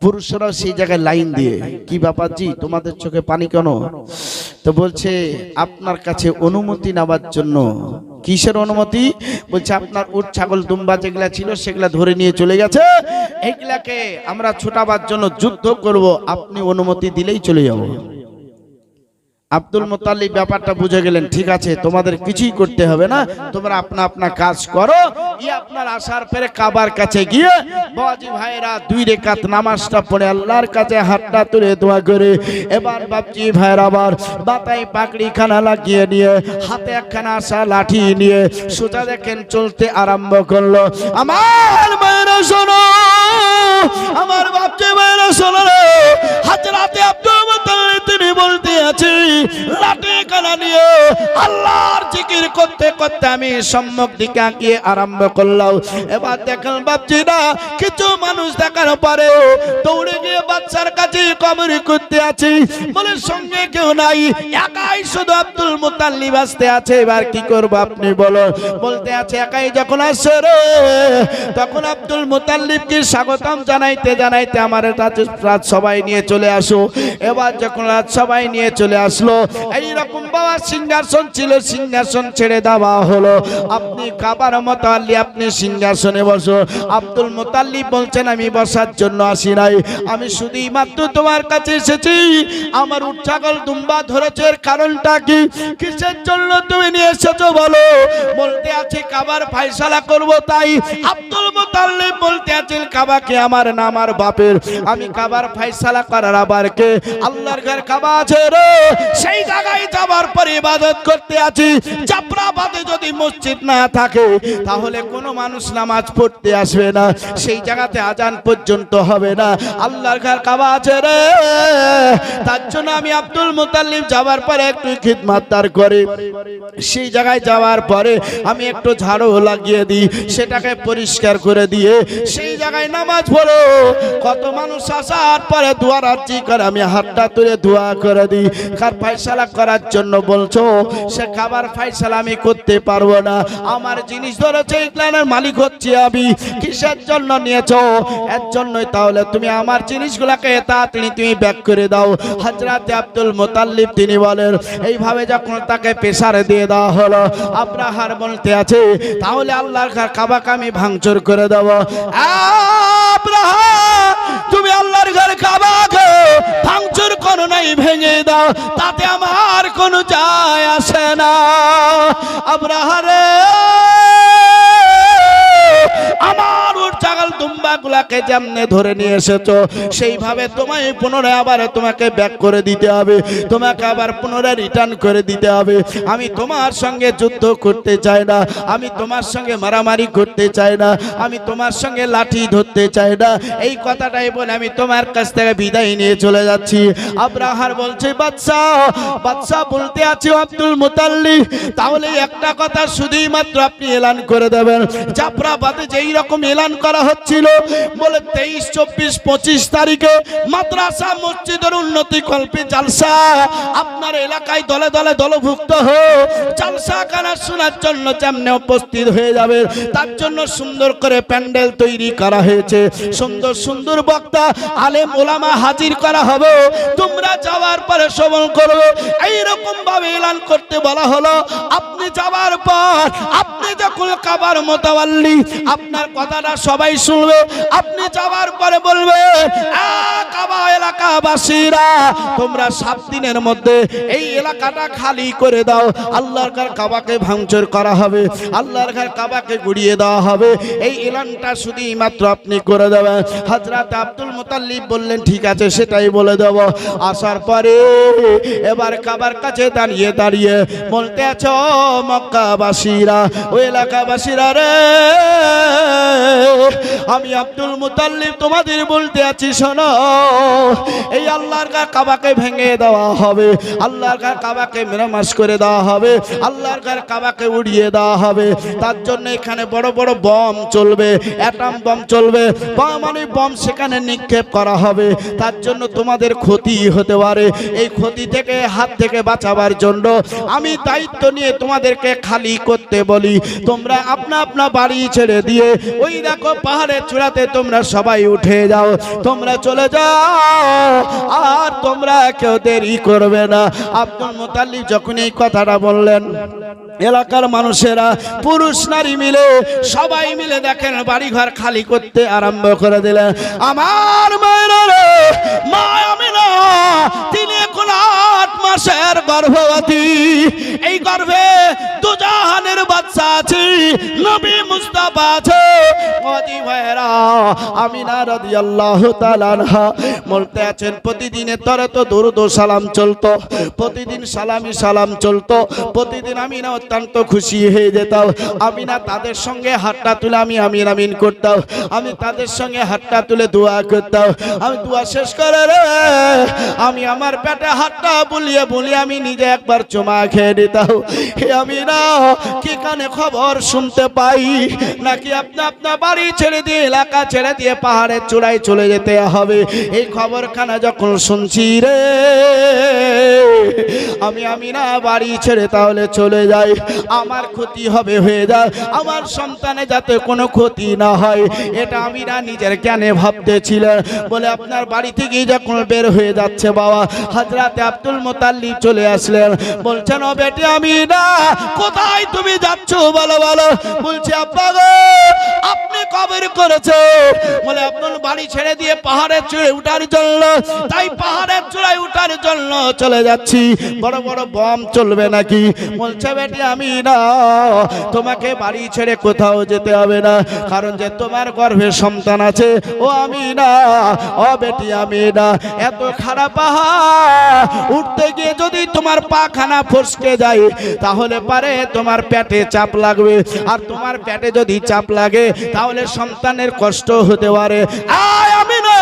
পুরুষরা সেই জায়গায় লাইন দিয়ে, কি ব্যাপার জি তোমাদের চোখে পানি কেন? তো বলছে আপনার কাছে অনুমতি নেওয়ার জন্য। কিসের অনুমতি? বলছে আপনার উট ছাগল দুম্বা যেগুলা ছিল সেগুলা ধরে নিয়ে চলে গেছে, এগুলাকে আমরা ছোটাবার জন্য যুদ্ধ করব, আপনি অনুমতি দিলেই চলে যাব। আব্দুল মুতাল্লিব ব্যাপারটা বুঝে গেলেন, ঠিক আছে তোমাদের কিছুই করতে হবে না, তোমরা আপনা আপনা কাজ করো। আপনার আসার পরে কাবার কাছে গিয়ে বাবাজি ভাইরা 2 রাকাত নামাজটা পড়ে আল্লাহর কাছে হাতটা তুলে দোয়া করে, এবার বাপজি ভাইরা আবার মাথায় পাগড়ি খানা লাগিয়ে নিয়ে হাতে একখানা আসা লাঠি নিয়ে সোজা দেখেন চলতে আরম্ভ করলো। আমার ভাইরা শোনো, আমার বাপজি ভাইরা শোনো, হযরতে আব্দুল মুতাল্লিব তিনি বলতে আছে লাঠি কানা নিয়ে আল্লাহর জিকির করতে করতে আমি সম্মুখ দিকে আগিয়ে আরম্ভ করলাম। এবার দেখেন বাপজিরা কিছু মানুষ দেখার পরে দৌড়ে গিয়ে বাচ্চার কাছে কবর করতে আছে, বলে সঙ্গে কেউ নাই, একাই শুধু আব্দুল মুতাল্লিব আসতে আছে। এবার কি করব আপনি বলো? বলতে আছে একাই যখন আসছে রে, তখন আব্দুল মুতাল্লিবকে স্বাগতম জানাইতে জানাইতে আমার রাত সবাই নিয়ে চলে আসো। এবার যখন রাত সবাই নিয়ে চলে আসলো, এইরকম বাবা সিংহাসন ছিল, সিংহাসন ছেড়ে দেওয়া হলো। আপনি কাবার মুতাল্লি আপনি সিংহাসনে বসো। আব্দুল মুতাল্লিব বলছেন আমি বসার জন্য আসি নাই, আমি শুধুই মাত্র তোমার কাছে এসেছি। আমার উট ছাগল দুম্বা ধরেছে, এর কারণটা কি, কিসের জন্য তুমি নিয়ে এসেছো বলো? বলতে আছে কাবার ফয়সালা করব তাই। আব্দুল মুতাল্লিব বলতে আছেন কাবাকে আমার না আমার বাপের, আমি কাবার ফয়সালা করার আবার কে? আল্লাহর ঘর কাবা আছে রে, সেই জায়গায় যাবার পরে ইবাদত করতে আছি। জাফরাবাদে যদি মসজিদ না থাকে তাহলে কোনো মানুষ নামাজ পড়তে আসবে না, সেই জায়গাতে আজান পর্যন্ত হবে না। আল্লাহর ঘর কাবা আছে রে, তার জন্য আমি আব্দুল মুতাল্লিব যাবার পরে একটু খিদমতদার করে সেই জায়গায় যাওয়ার পরে আমি একটু ঝাড়ু লাগিয়ে দিই, সেটাকে পরিষ্কার করে দিয়ে সেই জায়গায় নামাজ পড়ো। কত মানুষ আসার পরে দোয়া রাজি করে, আমি হাতটা তুলে দোয়া করে দিই। কার ফয়সালা করার জন্য বলছো? সে খাবার ফয়সালা আমি করতে পারবো না, আমার জিনিস ধরেছে এগুলার মালিক হচ্ছে আমি। কিসের জন্য নিয়েছো? এর জন্যই। তাহলে তুমি আমার জিনিসগুলোকে তাড়াতাড়ি তুমি ব্যাক করে দাও। হযরতে আব্দুল মুতাল্লিব তিনি বলেন, এইভাবে যখন তাকে প্রেসারে দিয়ে দেওয়া হলো, আব্রাহার বলতে আছে তাহলে আল্লাহর ঘর কাবাকে আমি ভাঙচুর করে দেব। আব্রাহা তুমি আল্লাহর ঘর কাবাকে ভাঙচুর করো নাই, ভেঙে দাও, তাতে আমার কোনো যায় আসে না। আব্রাহা রে, আমার উট ছাগল দুম্বা গুলাকে যেমনে ধরে নিয়ে এসেছো সেইভাবে তোমায় পুনরায় আবার তোমাকে ব্যাক করে দিতে হবে, তোমাকে আবার পুনরায় রিটার্ন করে দিতে হবে। আমি তোমার সঙ্গে যুদ্ধ করতে চাই না, আমি তোমার সঙ্গে মারামারি করতে চাই না, আমি তোমার সঙ্গে লাঠি ধরতে চাই না। এই কথাটাই বলে আমি তোমার কাছ থেকে বিদায় নিয়ে চলে যাচ্ছি। আব্রাহার বলছে বাদশা, বাদশা বলতে আছে আব্দুল মুতাল্লিব তাহলে একটা কথা শুধুই মাত্র আপনি এলান করে দেবেন। জাফরাবাদে যেই রকম এলান করা হচ্ছিল, বলে 23, 24, 25 তারিখে মাদ্রাসা মসজিদের উন্নতি কল্পে জালসা, আপনার এলাকায় দলে দলে দলভুক্ত হয়ে জালসা খানা শোনার জন্য যেমনে উপস্থিত হয়ে যাবে, তার জন্য সুন্দর করে প্যান্ডেল তৈরি করা হয়েছে, সুন্দর সুন্দর বক্তা আলেম ওলামা হাজির করা হবে, তোমরা যাওয়ার পরে শ্রবণ করবে। এইরকম ভাবে এলান করতে বলা হলো। আপনি যাওয়ার পর আপনি যখন কাবার মুতাওয়াল্লি, আপনার কথাটা সবাই শুনবে। আপনি যাওয়ার পরে বলবে কাবা এলাকাবাসীরা তোমরা 7 দিনের মধ্যে এই এলাকাটা খালি করে দাও, আল্লাহর ঘর কাবাকে ভাঙচুর করা হবে, আল্লাহর ঘর কাবাকে গুড়িয়ে দেওয়া হবে। এই এলানটা শুধুই মাত্র আপনি করে দেবেন। হযরত আব্দুল মুতাল্লিব বললেন ঠিক আছে সেটাই বলে দেব। আসার পরে এবার কাবার কাছে দাঁড়িয়ে দাঁড়িয়ে বলতে আছো মক্কাবাসীরা, ওই এলাকাবাসীরা রে, আমি আব্দুল মুতাল্লিব তোমাদের বলতে আছি শোনো, এই আল্লাহর কাবাকে ভেঙে দেওয়া হবে, আল্লাহর কাবাকে মেরামাস করে দেওয়া হবে, আল্লাহর কাবাকে উড়িয়ে দেওয়া হবে। তার জন্য এখানে বড় বড় বম চলবে, অ্যাটম বম চলবে, মানে বম সেখানে নিক্ষেপ করা হবে। তার জন্য তোমাদের ক্ষতি হতে পারে। এই ক্ষতি থেকে হাত থেকে বাঁচাবার জন্য আমি দায়িত্ব নিয়ে তোমাদেরকে খালি করতে বলি। তোমরা আপনা আপনা বাড়ি ছেড়ে দিয়ে ওই দেখো পাহাড়ের চূড়াতে তোমরা সবাই উঠে যাও, তোমরা চলে যাও, আর তোমরা কেউ দেরি করবে না। আব্দুল মুতাল্লিব যখন এই কথাটা বললেন, এলাকার মানুষেরা পুরুষ নারী মিলে সবাই মিলে দেখেন বাড়িঘর খালি করতে আরম্ভ করে দিলেন। আমার মায়েরা রে, মা আমিনা তিনি এখন 8 মাসের গর্ভবতী। এই গর্ভে দুজাহানের বাচ্চা আছে, নবী মুস্তাফা আছে। ওজি ভাইরা, আমিনা রাদিয়াল্লাহু তাআলা আনহা বলতে আছেন প্রতিদিনে তরে তো দরুদ ও সালাম চলতো, প্রতিদিন সালামি সালাম চলতো, প্রতিদিন আমিনা অত্যন্ত খুশি হয়ে যেতাম। আমিনা তাদের সঙ্গে হাতটা তুলে আমি আমিন আমিন করতাম, আমি তাদের সঙ্গে হাতটা তুলে দোয়া করতাম। আমি দোয়া শেষ করে রে আমি আমার পেটে হাতটা বুলিয়ে বুলিয়ে আমি নিজে একবার চুমা খেয়ে দিতাম। হে আমিনা, কি কানে খবর শুনতে পাই নাকি আপনি আপনার বাড়ি ছেড়ে দিয়ে এলাকা ছেড়ে দিয়ে পাহাড়ের চূড়ায় চলে যেতে হবে? এই খবরখানা যখন শুনছি রে আমি আমিনা বাড়ি ছেড়ে তাহলে চলে যাই, আমার ক্ষতি হবে হয়ে যায়, আমার সন্তানে যাতে কোনো ক্ষতি না হয়, এটা আমিনা নিজের জ্ঞানে ভাবতেছিলেন। বলে আপনার বাড়ি থেকেই যখন বের হয়ে যাচ্ছে বাবা, হযরতে আব্দুল মুতাল্লিব চলে আসলেন। বলছেন ও বেটি আমিনা, কোথায় তুমি যাচ্ছ বলো বলো? বলছে আব্বা গো, আপনি কবর করেছে। বলে আপনার বাড়ি ছেড়ে দিয়ে পাহাড়ের চূড়ায় উঠার জন্য, তাই পাহাড়ের চূড়ায় উঠার জন্য চলে যাচ্ছি। বড় বড় বম চলবে নাকি? বলছে বেটি আমিনা, তোমাকে বাড়ি ছেড়ে কোথাও যেতে হবে না, কারণ যে তোমার গর্ভে সন্তান আছে। ও আমিনা, ও বেটি আমিনা, এত খারাপ পাহাড় উঠতে গিয়ে যদি তোমার পাখানা ফসকে যায় তাহলে পারে তোমার পেটে চাপ লাগবে, আর তোমার পেটে যদি চাপ লাগে তাহলে সন্তানের কষ্ট হতে পারে। আয় আমিনা,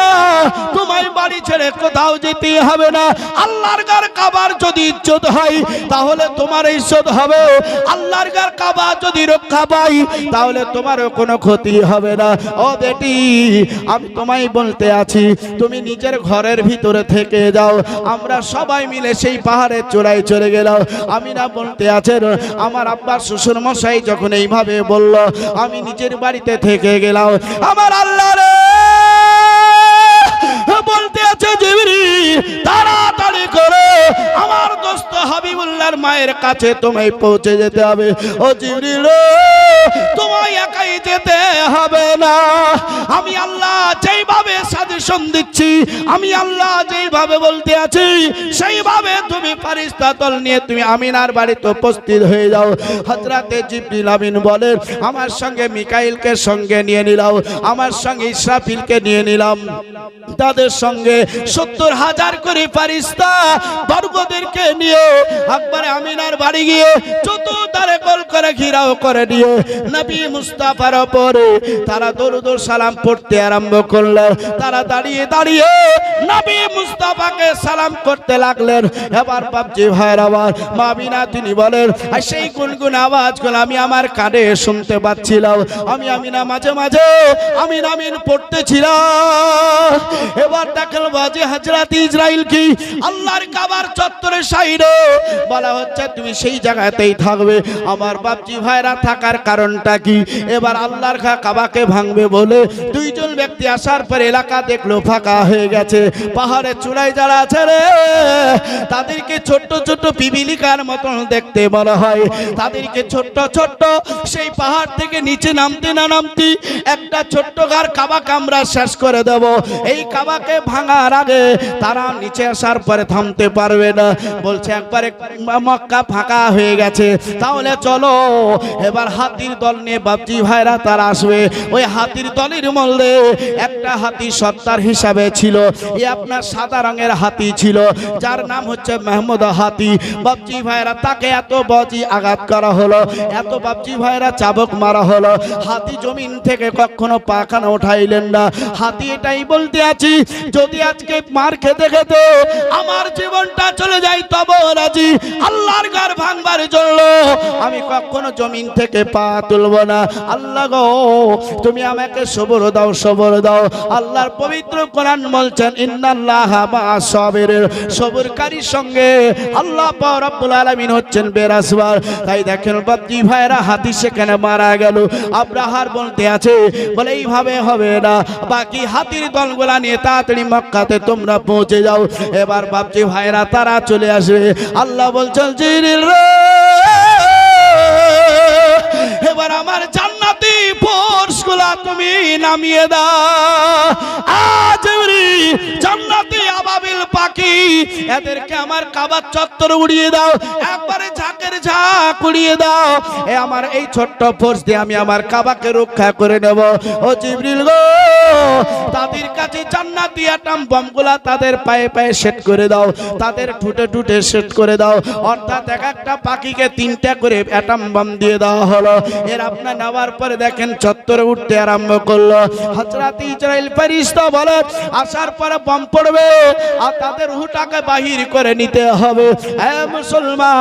তোমায় বাড়ি ছেড়ে কোথাও যেতে হবে না। আল্লাহর কাবার যদি ইজ্জত হয় তাহলে তোমার ইজ্জত হবে, আল্লাহর কাবা যদি রক্ষা পাই তাহলে তোমারও কোনো ক্ষতি হবে না। ও বেটি, আমি তোমায় বলতে আছি তুমি নিজের ঘরের ভিতরে থেকে যাও, আমরা সবাই মিলে সেই পাহাড়ের চূড়ায় চলে গেলাম। আমিনা বলতে আছেন আমার আব্বার শ্বশুর মশাই যখন এইভাবে বলল, আমি নিজের বাড়িতে থেকে গেলাম। আমার আল্লাহ রে বলতে আছে জিবরিল, তাড়াতাড়ি করে আমার দোস্ত হাবিবুল্লাহর মায়ের কাছে তোমায় পৌঁছে যেতে হবে। ও জিবরিল, তোমায় একাই যেতে হবে না, আমি আল্লাহ যেইভাবে সাজেশন দিচ্ছি, আমি আল্লাহ যেইভাবে বলতে আছি সেইভাবে তুমি ফেরেশতা দল নিয়ে তুমি আমিনার বাড়িতে উপস্থিত হয়ে যাও। হযরতে জিবরিল আমিন বলেন আমার সঙ্গে মিকাইলকে সঙ্গে নিয়ে নিলাম, আমার সঙ্গে ইসরাফিলকে নিয়ে নিলাম, তাদের সঙ্গে 70,000 করে ফেরেশতা বর্গদেরকে নিয়ে একবারে আমিনার বাড়ি গিয়ে চতুর্ধারে গোল করে ঘিরাও করে দিয়ে নবী মুস্তাফার উপরে তারা দরুদ ও সালাম পড়তে আরম্ভ করলেন। তারা দাঁড়িয়ে দাঁড়িয়ে নবী মুস্তাফাকে সালাম করতে লাগলেন। এবার বাপজি ভাইয়ের আবার মা আমিনা তিনি বলেন আর সেই গুনগুন আওয়াজগুলো আমি আমার কানে শুনতে পাচ্ছিলাম। আমি আমিনা মাঝে মাঝে আমিন আমিন পড়তেছিলাম। এবার দেখেন বাজে হযরত ইসরাইল কি আল্লাহর কাবার চত্বরের সাইডে বলা হচ্ছে তুমি সেই জায়গাতেই থাকবে। আমার বাপজি ভাইরা থাকার কারণটা কি? এবার আল্লাহর কাবাকে ভাঙবে বলে দুইজন ব্যক্তি আসার পর এলাকা দেখলো ফাঁকা হয়ে গেছে। পাহাড়ের চূড়ায় যারা আছে রে তাদেরকে ছোট্ট ছোট্ট পিপিলিকার মতন দেখতে বলা হয়। তাদেরকে ছোট্ট ছোট্ট সেই পাহাড় থেকে নিচে নামতে না নামতে একটা ছোট্ট ঘর কাবাকে আমরা শেষ করে দেব। এই কাবাকে ভাঙার আগে তারা নিচে আসার পরে থামতে পারবে না। বলছে একবারে মক্কা ফাঁকা হয়ে গেছে, তাহলে চলো এবার হাতির দল নিয়ে বাপজি ভাইরা তারা আসবে। ওই হাতির দলের মধ্যে একটা হাতি সত্তা অফিসার হিসাবে ছিল। এ আপনার সাদা রঙের হাতি ছিল, যার নাম হচ্ছে মাহমুদ হাতি। বাপজি ভাইরা তাকে এত বাজি আঘাত করা হলো, এত বাপজি ভাইরা চাবক মারা হলো, হাতি জমিন থেকে কখনো পাখানা উঠাইলেন না। হাতি এটাই বলতে আছি, যদি আজকে মার খেতে খেতে আমার জীবনটা চলে যায় তবে রাজি, আল্লাহর ঘর ভাঙবার জন্য আমি কখনো জমিন থেকে পা তুলব না। আল্লাহ গো তুমি আমাকে সবর দাও, সবর দাও। আল্লাহর পবিত্র কোরআন বলছেন ইন্নাল্লাহা মা'আস সাবিরিন, সবরকারীর সঙ্গে আল্লাহ পাক রব্বুল আলামিন হচ্ছেন বেরাসবার। তাই দেখেন বাপজি ভাইরা হাতি সেখানে মারা গেল। আব্রাহার বলতে আছে, বলে এইভাবে হবে না, বাকি হাতির দলগুলা নিয়ে তাড়াতাড়ি মক্কাতে তোমরা পৌঁছে যাও। এবার বাপজি ভাইরা তারা চলে আসবে। আল্লাহ বলছেন জিবরিল রে, এবার আমার জান্নাতি ফোর্সগুলা তুমি নামিয়ে দাও। জিবরিল জান্নাতি আবাবিল পাখি এদেরকে আমার কাবার চত্বর উড়িয়ে দাও, একবারে ঝাঁকের ঝাঁক উড়িয়ে দাও। আমার এই ছোট্ট ফোর্স দিয়ে আমি আমার কাবাকে রক্ষা করে নেব। ও জিবরিল গো, তাদের কাছে জান্নাতি অ্যাটম বমগুলা তাদের পায়ে পায়ে সেট করে দাও, তাদের ঠুটে ঠুটে সেট করে দাও। অর্থাৎ এক একটা পাখিকে 3টা করে অ্যাটম বম দিয়ে দেওয়া হলো। এর আপনার নেওয়ার পরে দেখেন চত্বরে উঠতে আরম্ভ করলো। হযরত ইসরাইল ফেরেশতা বলে আসার পরে বম পড়বে আর তাদের রূহটাকে বাহির করে নিতে হবে। হে মুসলমান,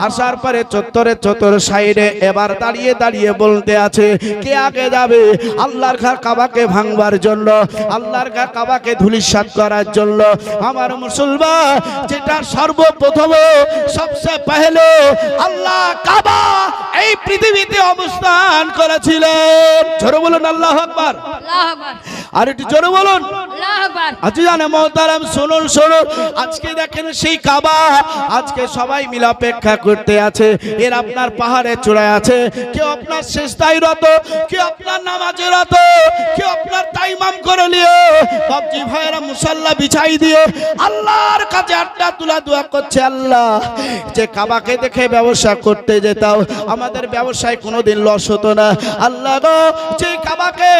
আসার পরে চত্বরে চত্বর সাইডে এবার দাঁড়িয়ে দাঁড়িয়ে বলতে আছে, কে আগে যাবে আল্লাহর ঘর কাবাকে ভাঙবার জন্য, আল্লাহর ঘর কাবাকে ধূলিসাৎ করার জন্য। আমার মুসলমান, যেটা সর্বপ্রথম সবচেয়ে পহলে আল্লাহ কাবা এই পৃথিবীতে অবস্থান করেছিলেন। জোরে বলুন আল্লাহু আকবার, আল্লাহু আকবার। আর একটু জোরে বলুন আল্লাহু আকবার। আচ্ছা জানে মোহতারাম, শুনুন শুনুন, আজকে দেখেন সেই কাবা আজকে সবাই মিলে অপেক্ষা করতে আছে। এর আপনার পাহাড়ে চূড়ায় আছে, কেউ আপনার সিজদায় রত, কেউ আপনার নামাজে রত, কেউ আপনার তাইমাম করে নিয়ে বাপজি ভাইরা মুসাল্লা বিছাই দিয়ে আল্লাহর কাছে আটটা তুলা দোয়া করছে, আল্লাহ যে কাবাকে দেখে ব্যবসা করতে যেতাম, আমাদের ব্যবসায় কোনোদিন লস হতো না। আল্লাহ গো, যে কাবাকে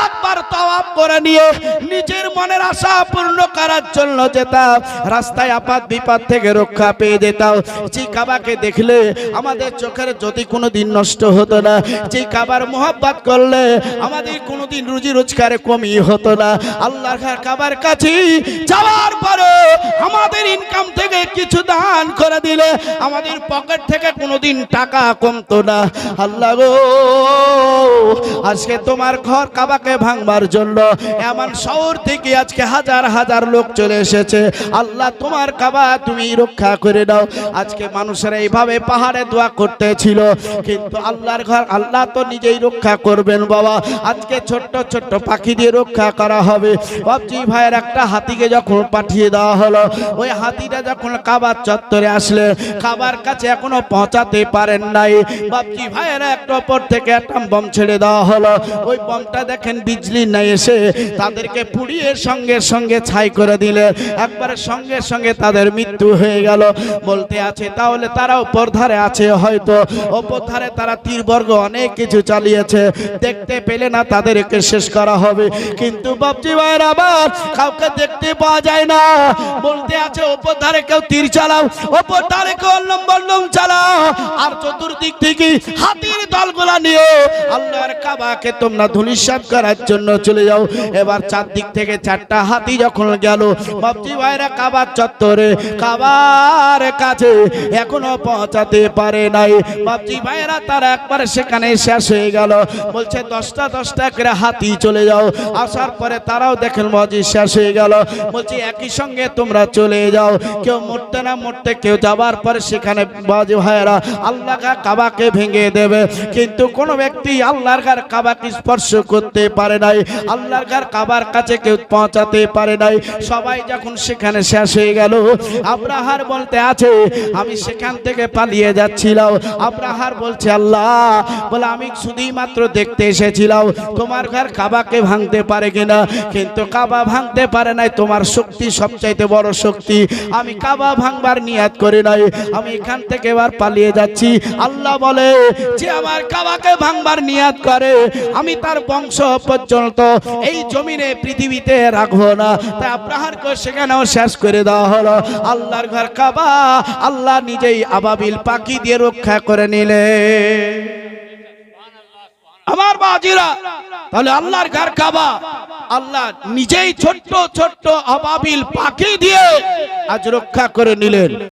একবার তাওয়াফ করে নিয়ে নিজের মনের আশা পূর্ণ করার জন্য যেতাম, রাস্তায় আপাত বিপদ থেকে রক্ষা পেয়ে যেতাম, যে কাবাকে দেখলে আমাদের চোখের জ্যোতি কোনোদিন নষ্ট হতো না, যে কাবার মোহাব্বত করলে আমাদের কোনোদিন রুজি রোজগারে কমই হতো না। আল্লাহর কাবার কাছে যাওয়ার পরে আমাদের ইনকাম থেকে কিছু দান করে দিলে আমাদের পকেট থেকে কোনোদিন টাকা কমতো না। আল্লাহ গো, আজকে তোমার ঘর কাবাকে ভাঙবার জন্য এমন শহর থেকে আজকে হাজার হাজার লোক চলে এসেছে। আল্লাহ তোমার কাবা তুমি রক্ষা করে দাও। আজকে মানুষেরা এইভাবে পাহাড়ে দোয়া করতেছিল, কিন্তু আল্লাহর ঘর আল্লাহ তো নিজেই রক্ষা করবেন বাবা। আজকে ছোট্ট ছোট্ট পাখি দিয়ে রক্ষা করা হবে। বাপজি ভাইয়ের একটা হাতিকে যখন পাঠিয়ে দেওয়া হলো, ওই হাতিটা যখন কাবার চত্বরে আসলে কাবার কাছে এখনো পৌঁছাতে পারেন নাই। বাপজি ভাইয়েরা একটা উপর থেকে একটা বম ছেড়ে দেওয়া হলো। ওই বমটা দেখেন বিজলি নাই এসে তাদেরকে পুড়িয়ে সঙ্গে সঙ্গে ছাই করে দিলে, একবারে সঙ্গে সঙ্গে তাদের মৃত্যু হয়ে গেল। বলতে আছে তাহলে তারা উপর ধারে আছে, হয়তো উপর ধারে তারা তীরবর্গ অনেক কিছু চালিয়েছে, দেখতে পেলে না তাদেরকে শেষ করা হবে। কিন্তু বাপজি ভাইয়ের আবার কাউকে দেখতে পাওয়া যায় না। বলতে আছে উপর ধারে কেউ তীর চালাও, উপর ধারে কেউ অল্লম চালাও, আর চতুর্দিক থেকে হাতির দলগুলা নিয়ে আল্লাহর কাবাকে তোমরা ধূলিসাৎ করার জন্য চলে যাও। এবার চারদিক থেকে 4টা হাতি যখন গেল, বাপজি ভাইরা কাবার চত্বরে কাবার কাছে এখনো পৌঁছাতে পারে নাই। বাপজি ভাইরা তারা একবারে সেখানে শেষ হয়ে গেল। বলছে 10টা করে হাতি চলে যাও। আসার পরে তারাও দেখেন মজি শেষ হয়ে গেল। বলছে একই সঙ্গে তোমরা চলে যাও। কেউ মরতে না মরতে কেউ যাবার পরে সেখানে বাজি ভাইরা আল্লাহর কাবাকে ভেঙে দেবে, কিন্তু কোন ব্যক্তি আল্লাহর কাবাকে স্পর্শ করতে পারে নাই, আল্লাহর কাবার কাছে কেউ পৌঁছাতে পারে নাই। সবাই যখন সেখানে শেষ হয়ে গেল, আব্রাহার বলতে আছে আমি সেখান থেকে পালিয়ে যাচ্ছিলাম। আব্রাহার বলছে আল্লাহ বলে আমি শুধুই মাত্র দেখতে এসেছিলাম তোমার ঘর কাবাকে ভাঙতে পারে কিনা, কিন্তু কাবা ভাঙতে পারে নাই। তোমার শক্তি সবচাইতে বড় শক্তি, আমি কাবা ভাঙবার নিয়াত করি নাই, আমি এখান থেকে এবার পালিয়ে যাচ্ছি। আল্লাহ বলে যে আমার কাবাকে ভাঙবার নিয়াত করে আমি তার বংশ পর্যন্ত এই জমিনে পৃথিবী পৃথিবীতে রাখবো না। তাই আব্রাহারকে সেখানেও শেষ করে দেওয়া হলো। আল্লাহর ঘর কাবা আল্লাহ নিজেই আবাবিল পাখি দিয়ে রক্ষা করে নিলে। আমার বাজিরা, তাহলে আল্লাহর ঘর কাবা আল্লাহ নিজেই ছোট্ট ছোট্ট আবাবিল পাখি দিয়ে আজ রক্ষা করে নিলেন।